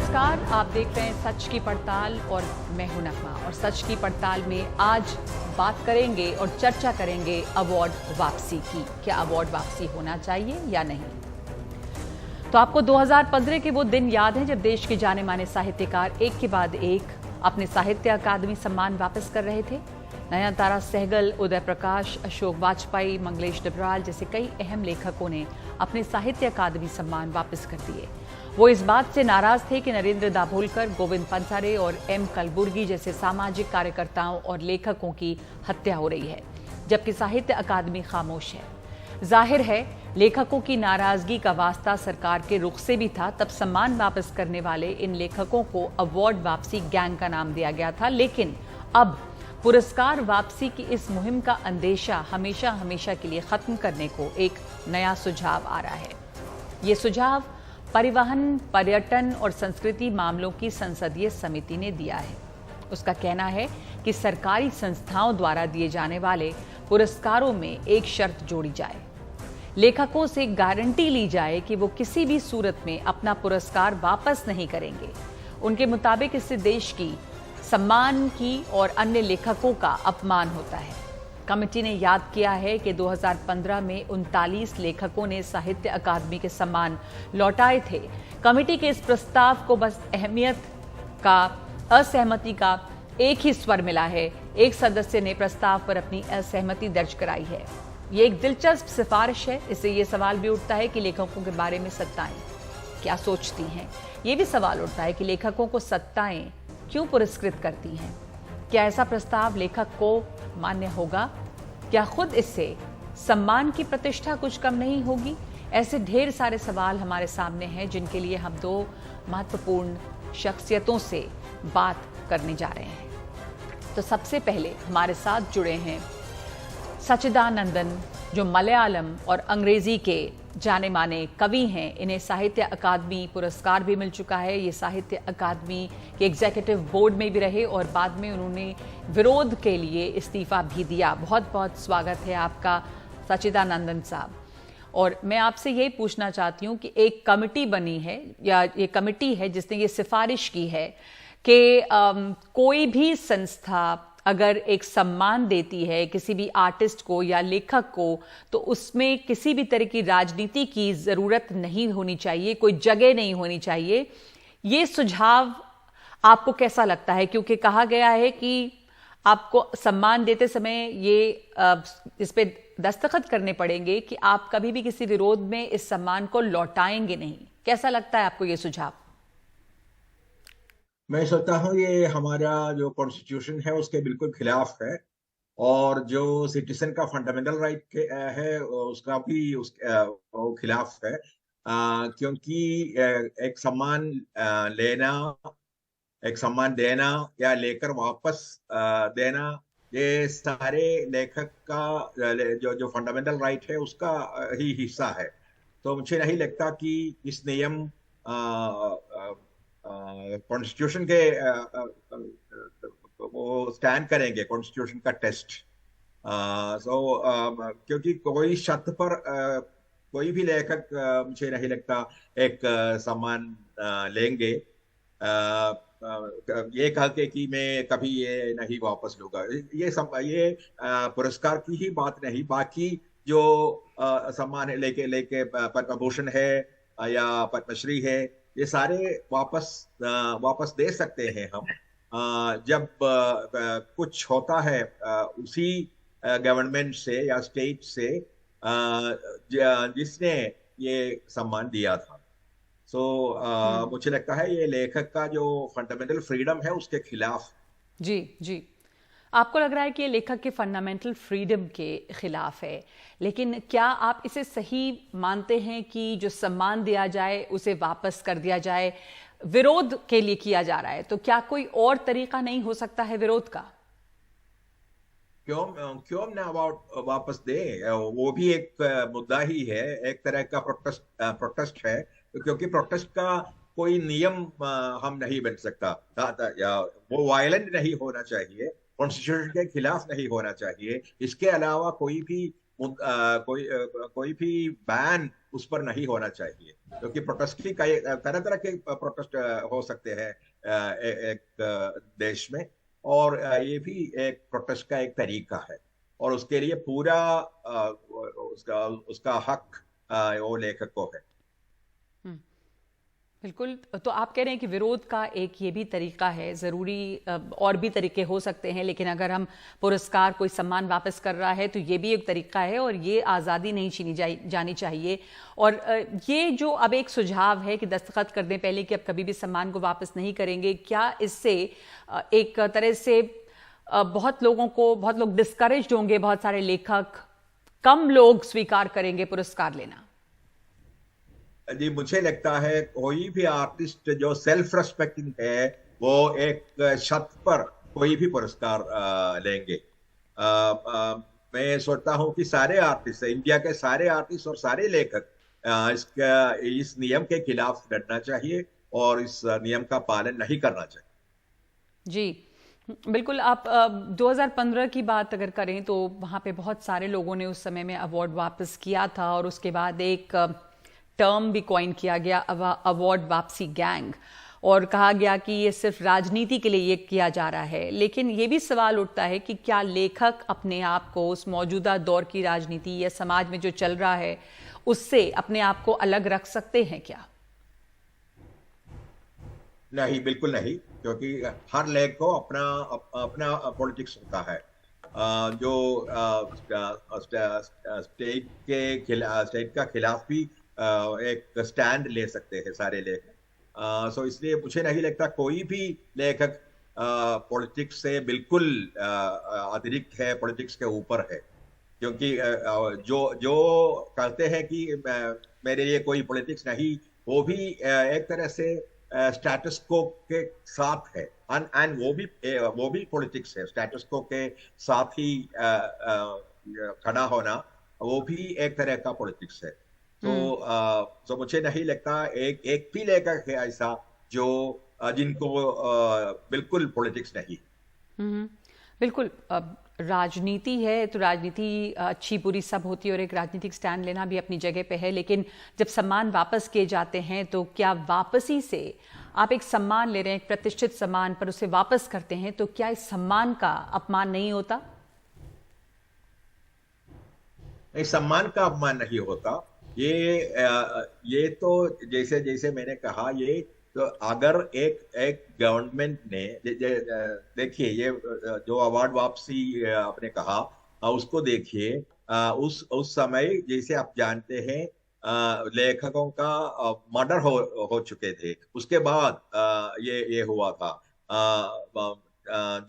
नमस्कार, आप देख रहे हैं सच की पड़ताल और मैं हूं नगमा। और सच की पड़ताल में आज बात करेंगे और चर्चा करेंगे अवार्ड वापसी की। क्या अवार्ड वापसी होना चाहिए या नहीं? तो आपको 2015 के वो दिन याद हैं जब देश के जाने माने साहित्यकार एक के बाद एक अपने साहित्य अकादमी सम्मान वापस कर रहे थे। नयनतारा सहगल, उदय प्रकाश, अशोक वाजपेयी, मंगलेश डबराल जैसे कई अहम लेखकों ने अपने साहित्य अकादमी सम्मान वापस कर दिए। वो इस बात से नाराज थे कि नरेंद्र दाभोलकर, गोविंद पंसारे और एम कलबुर्गी जैसे सामाजिक कार्यकर्ताओं और लेखकों की हत्या हो रही है, जबकि साहित्य अकादमी खामोश है। जाहिर है लेखकों की नाराजगी का वास्ता सरकार के रुख से भी था। तब सम्मान वापस करने वाले इन लेखकों को अवार्ड वापसी गैंग का नाम दिया गया था। लेकिन अब पुरस्कार वापसी की इस मुहिम का अंदेशा हमेशा हमेशा के लिए खत्म करने को एक नया सुझाव आ रहा है। ये सुझाव परिवहन, पर्यटन और संस्कृति मामलों की संसदीय समिति ने दिया है। उसका कहना है कि सरकारी संस्थाओं द्वारा दिए जाने वाले पुरस्कारों में एक शर्त जोड़ी जाए। लेखकों से गारंटी ली जाए कि वो किसी भी सूरत में अपना पुरस्कार वापस नहीं करेंगे। उनके मुताबिक इससे देश की सम्मान की और अन्य लेखकों का अपमान होता है। कमेटी ने याद किया है कि 2015 में 39 लेखकों ने साहित्य अकादमी के सम्मान लौटाए थे। कमेटी के इस प्रस्ताव को बस असहमति का एक ही स्वर मिला है। एक सदस्य ने प्रस्ताव पर अपनी असहमति दर्ज कराई है। ये एक दिलचस्प सिफारिश है। इससे ये सवाल भी उठता है कि लेखकों के बारे में सत्ताएं क्या सोचती हैं। ये भी सवाल उठता है कि लेखकों को सत्ताएं क्यों पुरस्कृत करती हैं। क्या ऐसा प्रस्ताव लेखक को मान्य होगा? क्या खुद इससे सम्मान की प्रतिष्ठा कुछ कम नहीं होगी? ऐसे ढेर सारे सवाल हमारे सामने हैं, जिनके लिए हम दो महत्वपूर्ण शख्सियतों से बात करने जा रहे हैं। तो सबसे पहले हमारे साथ जुड़े हैं सच्चिदानंदन, जो मलयालम और अंग्रेजी के जाने माने कवि हैं। इन्हें साहित्य अकादमी पुरस्कार भी मिल चुका है। ये साहित्य अकादमी के एग्जीक्यूटिव बोर्ड में भी रहे और बाद में उन्होंने विरोध के लिए इस्तीफा भी दिया। बहुत बहुत स्वागत है आपका सच्चिदानंदन साहब। और मैं आपसे यही पूछना चाहती हूँ कि एक कमेटी बनी है, या ये कमेटी है जिसने ये सिफारिश की है कि कोई भी संस्था अगर एक सम्मान देती है किसी भी आर्टिस्ट को या लेखक को, तो उसमें किसी भी तरह की राजनीति की जरूरत नहीं होनी चाहिए, कोई जगह नहीं होनी चाहिए। ये सुझाव आपको कैसा लगता है? क्योंकि कहा गया है कि आपको सम्मान देते समय ये इस पे दस्तखत करने पड़ेंगे कि आप कभी भी किसी विरोध में इस सम्मान को लौटाएंगे नहीं। कैसा लगता है आपको ये सुझाव? मैं सोचता हूँ ये हमारा जो कॉन्स्टिट्यूशन है उसके बिल्कुल खिलाफ है, और जो सिटीजन का फंडामेंटल राइट है उसका भी वो खिलाफ है। क्योंकि एक सम्मान लेना, एक सम्मान देना या लेकर वापस देना, ये सारे लेखक का जो फंडामेंटल राइट है उसका ही हिस्सा है। तो मुझे नहीं लगता कि इस नियम कॉन्स्टिट्यूशन के वो स्टैंड करेंगे, कॉन्स्टिट्यूशन का टेस्ट। क्योंकि कोई शर्त पर कोई भी लेखक मुझे नहीं लगता एक सम्मान लेंगे ये कह के कि मैं कभी ये नहीं वापस लूंगा। ये पुरस्कार की ही बात नहीं, बाकी जो सम्मान लेके लेके पद्म भूषण है या पद्मश्री है, ये सारे वापस दे सकते हैं हम जब कुछ होता है उसी गवर्नमेंट से या स्टेट से जिसने ये सम्मान दिया था। मुझे लगता है ये लेखक का जो फंडामेंटल फ्रीडम है उसके खिलाफ। जी जी, आपको लग रहा है कि ये लेखक के फंडामेंटल फ्रीडम के खिलाफ है। लेकिन क्या आप इसे सही मानते हैं कि जो सम्मान दिया जाए उसे वापस कर दिया जाए? विरोध के लिए किया जा रहा है, तो क्या कोई और तरीका नहीं हो सकता है विरोध का? क्यों ना वापस दे? वो भी एक मुद्दा ही है, एक तरह का प्रोटेस्ट है। क्योंकि प्रोटेस्ट का कोई नियम हम नहीं बन सकता, या वो वायलेंट नहीं होना चाहिए, कॉन्स्टिट्यूशन के खिलाफ नहीं होना चाहिए। इसके अलावा कोई भी बैन उस पर नहीं होना चाहिए, क्योंकि प्रोटेस्ट की कई तरह तरह के प्रोटेस्ट हो सकते हैं एक देश में, और ये भी एक प्रोटेस्ट का एक तरीका है, और उसके लिए पूरा उसका उसका हक वो लेखक को है। बिल्कुल। तो आप कह रहे हैं कि विरोध का एक ये भी तरीका है, ज़रूरी और भी तरीके हो सकते हैं, लेकिन अगर हम पुरस्कार कोई सम्मान वापस कर रहा है तो ये भी एक तरीका है और ये आज़ादी नहीं छीनी जानी चाहिए। और ये जो अब एक सुझाव है कि दस्तखत कर दें पहले कि अब कभी भी सम्मान को वापस नहीं करेंगे, क्या इससे एक तरह से बहुत लोग डिस्करेज्ड होंगे, बहुत सारे लेखक, कम लोग स्वीकार करेंगे पुरस्कार लेना? जी, मुझे लगता है कोई भी आर्टिस्ट जो सेल्फ रेस्पेक्टिंग है वो एक छत पर कोई भी पुरस्कार लेंगे। मैं सोचता हूँ कि सारे आर्टिस्ट, इंडिया के सारे आर्टिस्ट और सारे लेखक इस नियम के खिलाफ लड़ना चाहिए और इस नियम का पालन नहीं करना चाहिए। जी बिल्कुल। आप 2015 की बात अगर करें तो वहाँ पे बहुत सारे लोगों ने उस समय में अवार्ड वापस किया था और उसके बाद एक टर्म भी कॉइन किया गया, अवार्ड वापसी गैंग, और कहा गया कि ये सिर्फ राजनीति के लिए ये किया जा रहा है। लेकिन ये भी सवाल उठता है कि क्या लेखक अपने आप को उस मौजूदा दौर की राजनीति या समाज में जो चल रहा है उससे अपने आप को अलग रख सकते हैं क्या? नहीं, बिल्कुल नहीं, क्योंकि हर लेख को अपना अपना पॉलिटिक्स होता है। जो स्टेट का खिलाफ भी एक स्टैंड ले सकते हैं सारे लेखक। सो इसलिए मुझे नहीं लगता कोई भी लेखक पॉलिटिक्स से बिल्कुल अतिरिक्त है, पॉलिटिक्स के ऊपर है, क्योंकि जो जो कहते हैं कि मेरे लिए कोई पॉलिटिक्स नहीं, वो भी एक तरह से स्टेटस को के साथ है, एंड वो भी पॉलिटिक्स है। स्टेटस को के साथ ही खड़ा होना वो भी एक तरह का पॉलिटिक्स है। तो मुझे नहीं लगता एक भी लेखक है ऐसा जो जिनको बिल्कुल पॉलिटिक्स नहीं। बिल्कुल। राजनीति है तो राजनीति अच्छी बुरी सब होती है और एक राजनीतिक स्टैंड लेना भी अपनी जगह पे है, लेकिन जब सम्मान वापस किए जाते हैं तो क्या वापसी से आप एक सम्मान ले रहे हैं, एक प्रतिष्ठित सम्मान, पर उसे वापस करते हैं तो क्या इस सम्मान का अपमान नहीं होता? इस सम्मान का अपमान नहीं होता। ये तो जैसे जैसे मैंने कहा, ये तो अगर एक गवर्नमेंट ने देखिए, ये जो अवार्ड वापसी आपने कहा, उसको देखिए, उस समय जैसे आप जानते हैं लेखकों का मर्डर हो चुके थे। उसके बाद ये हुआ था।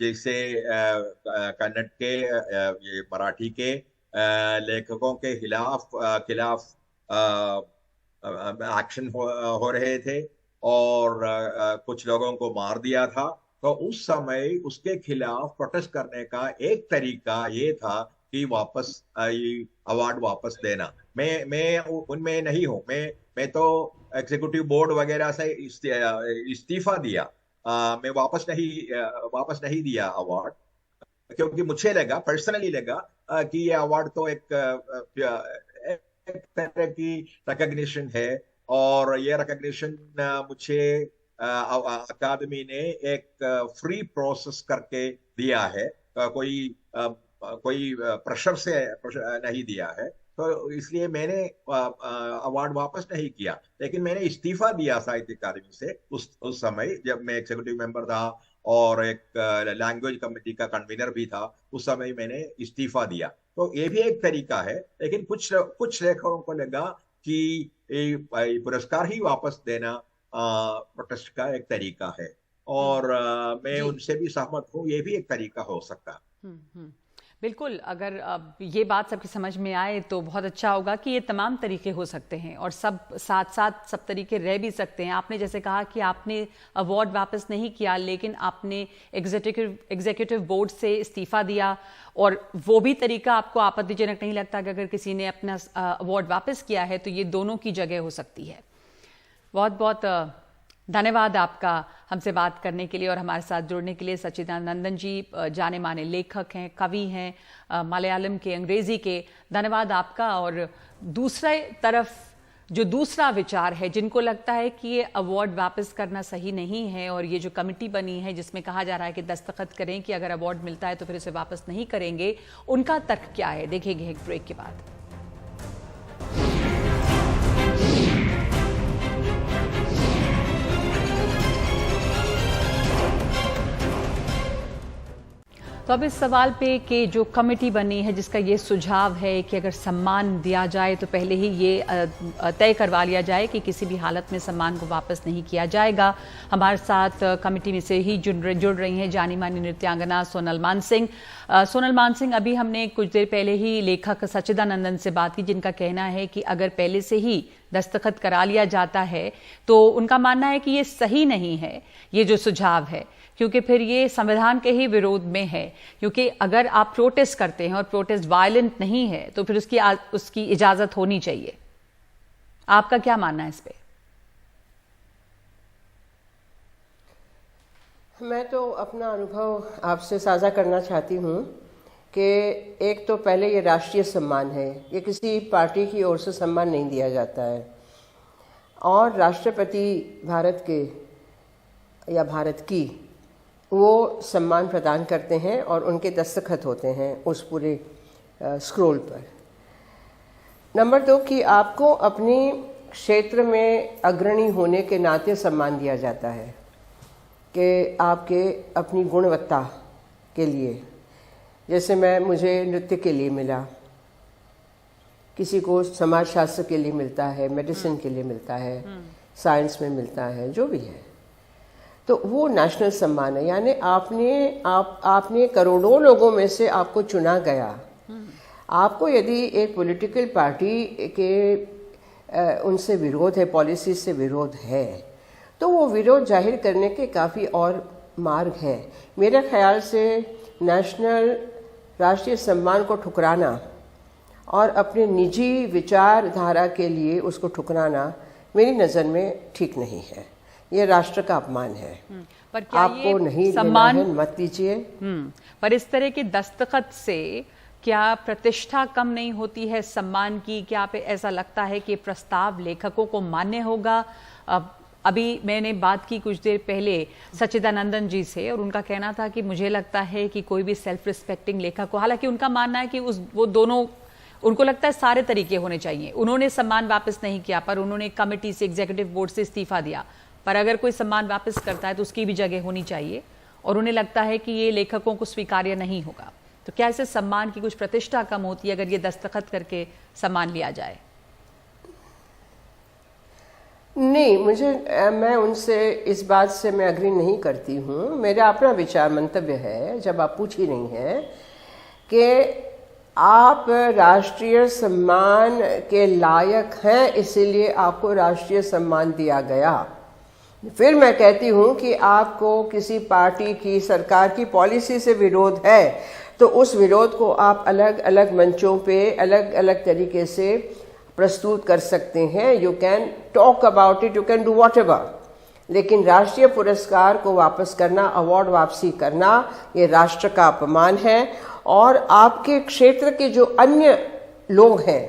जैसे कन्नड़ के ये मराठी के लेखकों के खिलाफ एक्शन हो रहे थे और कुछ लोगों को मार दिया था। तो उस समय उसके खिलाफ प्रोटेस्ट करने का एक तरीका ये था कि वापस अवार्ड वापस देना। मैं उनमें नहीं हूँ। मैं तो एग्जीक्यूटिव बोर्ड वगैरह से इस्तीफा दिया। मैं वापस नहीं दिया अवार्ड, क्योंकि मुझे लगा, पर्सनली लगा कि ये अवार्ड तो एक तरह की रिकॉग्निशन है, और ये रिकॉग्निशन मुझे अकादमी ने एक फ्री प्रोसेस करके दिया है, कोई प्रेशर से नहीं दिया है। तो इसलिए मैंने अवार्ड वापस नहीं किया, लेकिन मैंने इस्तीफा दिया साहित्य अकादमी से उस समय जब मैं एग्जीक्यूटिव मेंबर था और एक लैंग्वेज कमेटी का कन्वीनर भी था। उस समय मैंने इस्तीफा दिया। तो ये भी एक तरीका है, लेकिन कुछ लेखकों को लगा कि पुरस्कार ही वापस देना प्रोटेस्ट का एक तरीका है, और मैं उनसे भी सहमत हूँ, ये भी एक तरीका हो सकता है। बिल्कुल। अगर ये बात सबकी समझ में आए तो बहुत अच्छा होगा कि ये तमाम तरीके हो सकते हैं और सब साथ साथ सब तरीके रह भी सकते हैं। आपने जैसे कहा कि आपने अवार्ड वापस नहीं किया, लेकिन आपने एग्जीक्यूटिव बोर्ड से इस्तीफा दिया, और वो भी तरीका आपको आपत्तिजनक नहीं लगता कि अगर किसी ने अपना अवार्ड वापस किया है तो ये दोनों की जगह हो सकती है। बहुत बहुत धन्यवाद आपका हमसे बात करने के लिए और हमारे साथ जुड़ने के लिए। सच्चिदानंदन जी जाने माने लेखक हैं, कवि हैं, मलयालम के, अंग्रेजी के। धन्यवाद आपका। और दूसरे तरफ जो दूसरा विचार है, जिनको लगता है कि ये अवार्ड वापस करना सही नहीं है, और ये जो कमेटी बनी है जिसमें कहा जा रहा है कि दस्तखत करें कि अगर अवार्ड मिलता है तो फिर इसे वापस नहीं करेंगे, उनका तर्क क्या है, देखेंगे एक ब्रेक के बाद। तो अब इस सवाल पे कि जो कमेटी बनी है जिसका ये सुझाव है कि अगर सम्मान दिया जाए तो पहले ही ये तय करवा लिया जाए कि किसी भी हालत में सम्मान को वापस नहीं किया जाएगा। हमारे साथ कमेटी में से ही जुड़ रही हैं जानी मानी नृत्यांगना सोनल मानसिंह। सोनल मानसिंह, अभी हमने कुछ देर पहले ही लेखक सच्चिदानंदन से बात की, जिनका कहना है कि अगर पहले से ही दस्तखत करा लिया जाता है तो उनका मानना है कि ये सही नहीं है, ये जो सुझाव है, क्योंकि फिर ये संविधान के ही विरोध में है। क्योंकि अगर आप प्रोटेस्ट करते हैं और प्रोटेस्ट वायलेंट नहीं है तो फिर उसकी इजाजत होनी चाहिए। आपका क्या मानना है इस पे? मैं तो अपना अनुभव आपसे साझा करना चाहती हूँ कि एक तो पहले ये राष्ट्रीय सम्मान है, ये किसी पार्टी की ओर से सम्मान नहीं दिया जाता है, और राष्ट्रपति भारत के या भारत की वो सम्मान प्रदान करते हैं और उनके दस्तखत होते हैं उस पूरे स्क्रोल पर। नंबर 2 कि आपको अपनी क्षेत्र में अग्रणी होने के नाते सम्मान दिया जाता है कि आपके अपनी गुणवत्ता के लिए, जैसे मुझे नृत्य के लिए मिला, किसी को समाजशास्त्र के लिए मिलता है, मेडिसिन के लिए मिलता है, साइंस में मिलता है, जो भी है, तो वो नेशनल सम्मान है। यानी आपने करोड़ों लोगों में से आपको चुना गया। आपको यदि एक पॉलिटिकल पार्टी के उनसे विरोध है, पॉलिसी से विरोध है, तो वो विरोध जाहिर करने के काफ़ी और मार्ग हैं। मेरे ख्याल से नेशनल राष्ट्रीय सम्मान को ठुकराना और अपने निजी विचारधारा के लिए उसको ठुकराना मेरी नज़र में ठीक नहीं है। ये राष्ट्र का अपमान है। पर क्या आपको ये नहीं सम्मान लेना है, मत दीजिए। पर इस तरह के दस्तखत से क्या प्रतिष्ठा कम नहीं होती है सम्मान की? क्या आप ऐसा लगता है कि प्रस्ताव लेखकों को मान्य होगा? अभी मैंने बात की कुछ देर पहले सच्चिदानंदन जी से, और उनका कहना था कि मुझे लगता है कि कोई भी सेल्फ रिस्पेक्टिंग लेखक को, हालांकि उनका मानना है कि वो दोनों, उनको लगता है सारे तरीके होने चाहिए। उन्होंने सम्मान वापस नहीं किया, पर उन्होंने कमेटी से, एग्जीक्यूटिव बोर्ड से इस्तीफा दिया, पर अगर कोई सम्मान वापस करता है तो उसकी भी जगह होनी चाहिए, और उन्हें लगता है कि ये लेखकों को स्वीकार्य नहीं होगा। तो क्या इससे सम्मान की कुछ प्रतिष्ठा कम होती है अगर ये दस्तखत करके सम्मान लिया जाए? नहीं, मैं उनसे इस बात से मैं अग्री नहीं करती हूँ। मेरा अपना विचार मंतव्य है, जब आप पूछ ही नहीं हैं, कि आप राष्ट्रीय सम्मान के लायक हैं, इसीलिए आपको राष्ट्रीय सम्मान दिया गया। फिर मैं कहती हूँ कि आपको किसी पार्टी की, सरकार की पॉलिसी से विरोध है, तो उस विरोध को आप अलग अलग मंचों पे अलग अलग तरीके से प्रस्तुत कर सकते हैं। You can talk about it, you can do what ever, लेकिन राष्ट्रीय पुरस्कार को वापस करना, अवार्ड वापसी करना, ये राष्ट्र का अपमान है। और आपके क्षेत्र के जो अन्य लोग हैं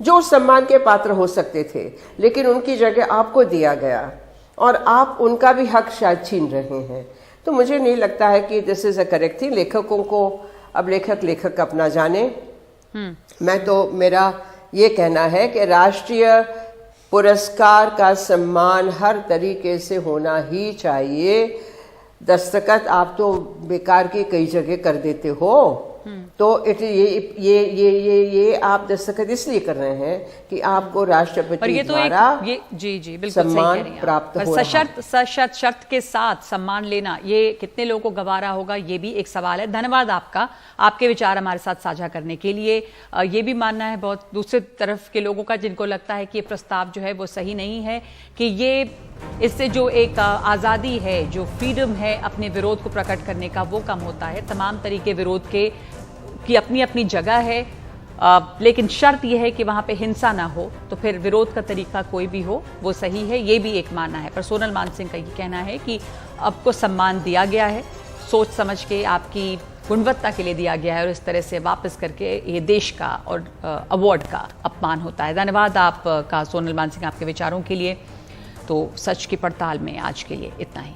जो सम्मान के पात्र हो सकते थे, लेकिन उनकी जगह आपको दिया गया और आप उनका भी हक शायद छीन रहे हैं, तो मुझे नहीं लगता है कि this is a correct thing. लेखकों को अब लेखक अपना जाने। मैं तो, मेरा ये कहना है कि राष्ट्रीय पुरस्कार का सम्मान हर तरीके से होना ही चाहिए। दस्तखत आप तो बेकार की कई जगह कर देते हो, तो ये आप दस्तखत इसलिए कर रहे हैं कि आपको राष्ट्रपति द्वारा जी बिल्कुल सम्मान प्राप्त हो रहा। शर्त के साथ सम्मान लेना, ये कितने लोगों को गवारा होगा, ये भी एक सवाल है। धन्यवाद आपका, आपके विचार हमारे साथ साझा करने के लिए। ये भी मानना है बहुत दूसरे तरफ के लोगों का, जिनको लगता है कि ये प्रस्ताव जो है वो सही नहीं है, कि ये इससे जो एक आज़ादी है, जो फ्रीडम है अपने विरोध को प्रकट करने का, वो कम होता है। तमाम तरीके विरोध की अपनी अपनी जगह है, लेकिन शर्त यह है कि वहां पे हिंसा ना हो, तो फिर विरोध का तरीका कोई भी हो वो सही है, ये भी एक मानना है। पर सोनल मानसिंह का ये कहना है कि आपको सम्मान दिया गया है, सोच समझ के आपकी गुणवत्ता के लिए दिया गया है और इस तरह से वापस करके ये देश का और अवार्ड का अपमान होता है। धन्यवाद आपका सोनल मानसिंह आपके विचारों के लिए। तो सच की पड़ताल में आज के लिए इतना ही।